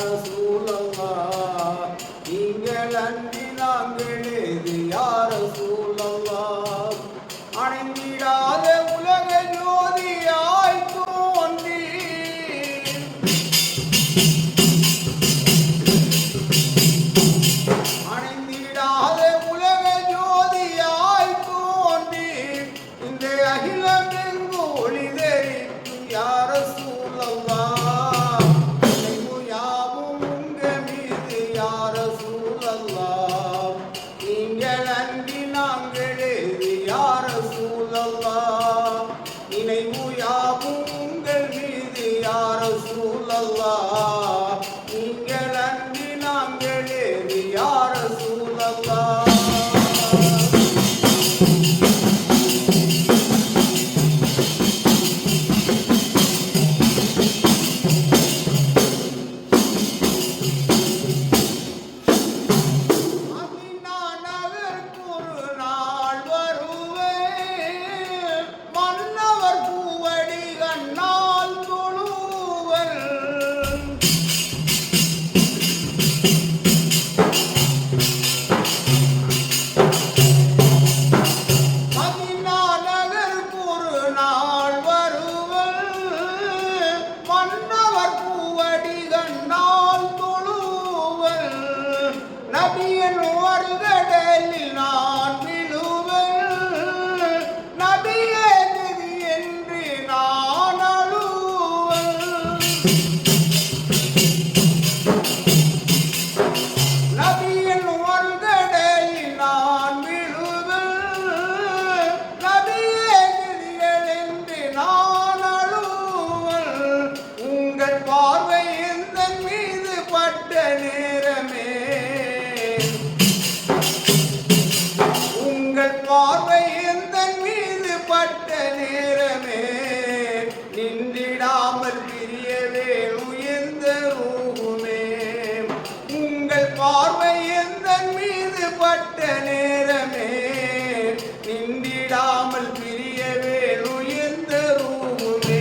ரசூலல்லாஹ் நீங்கள் அன்றி நாங்கள் ஏது யா ரசூலல்லாஹ் அணைந்திடாத உலக ஜோதியாய் தோன்றி அணைந்திடாத உலக ஜோதியாய் தோன்றி இந்த அகிலமெங்கு ஒளி தெரிக்கும் யா ரசூலல்லாஹ் நினைவு யாவும் உங்க மீது யா ரசூலல்லாஹ் நீங்கள் அன்றி நாங்கள் ஏது யா ரசூலல்லாஹ் நினைவு யாவும் உங்கள் மீது யா ரசூலல்லாஹ் நீங்கள் அன்றி நாங்கள் ஏது யா ரசூலல்லாஹ் நபியன் வருகடலில் நான் விழுவன் நபியே கதி என்று நான் அழுவன் நபியன் வருகடலில் நான் விழுவன் நபியே கதிகள் என்று நான் அழுவன் உங்கள் பார்வை எந்த மீது பட்ட நேரமே பார்வை எந்த மீது பட்ட நேரமே நின்றிடாமல் பிரியவே உயர்ந்த ரூகுமே உங்கள் பார்வை எந்த மீது பட்ட நேரமே நின்றிடாமல் பிரியவே உயர்ந்த ரூகுமே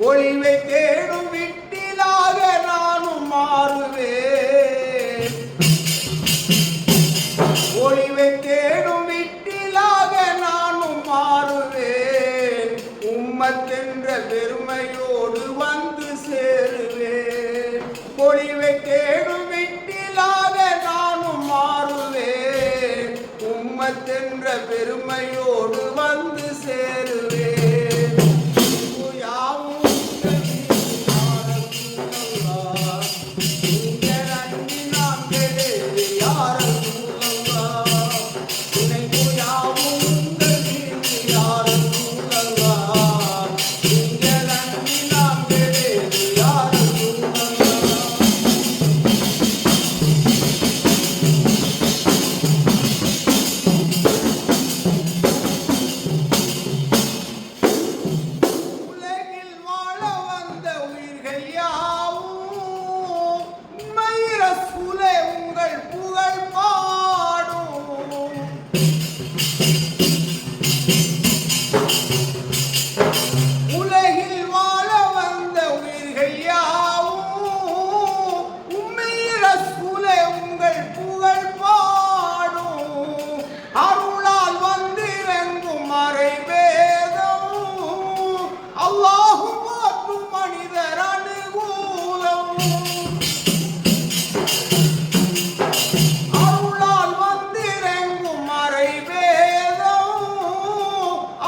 ஒளிவை தேடும் விட்டிலாக நானும் மாறுவேன் ஒளிவை தேடும் விட்டிலாக நானும் மாறுவேன் உம்மத்தென்ற பெருமையோடு வந்து சேருவேன் ஒளிவை தேடும் விட்டிலாக நானும் மாறுவேன் உம்மத்தென்ற பெருமையோடு வந்து சேருவேன் உலகில் அருளால் வந்திறங்கும் மறைவேதம்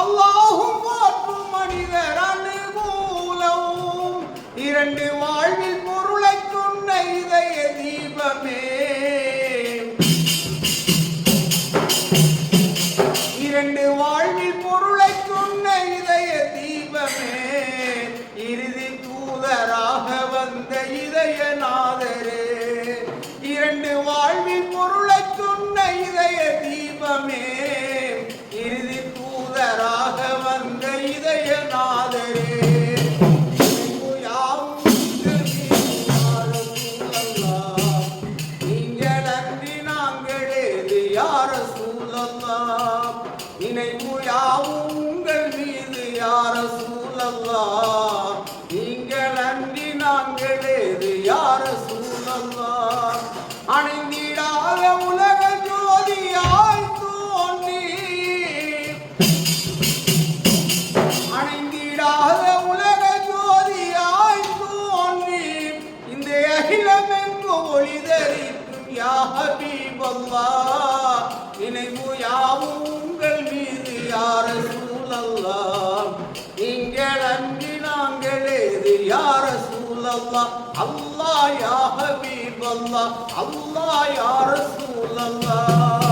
அல்லாஹும் போற்றும் மனிதர் அனுகூலம் இரண்டு வாழ்வில் பொருளை கொண்ட இதய தீபமே இரண்டு வாழ்வில் பொருளை கொண்ட இதய தீபமே இறுதி தூதராக வந்த இதயநாதரே இரண்டு வாழ்வில் பொருளை கொண்ட இதய தீபமே இறுதி தூதராக வந்த இதயநாதரே நினைவு யாவும் உங்கள் மீது யா ரசூலல்லாஹ் நீங்கள் அன்றி நாங்கள் ஏது யா ரசூலல்லாஹ் அணைந்திடாத உலக ஜோதியாய் தோன்றி அணைந்திடாத உலக ஜோதியாய் தோன்றி இந்த அகிலமெங்கு ஒளி தரிக்கும் யா ஹபீபல்லாஹ் நினைவு யாவும் உங்கள் மீது யா ரசூலல்லாஹ் நீங்கள் அன்றி நாங்கள் ஏது யா ரசூலல்லாஹ் அல்லாஹ் யா ஹபீபல்லாஹ் அல்லாஹ் யா ரசூலல்லாஹ்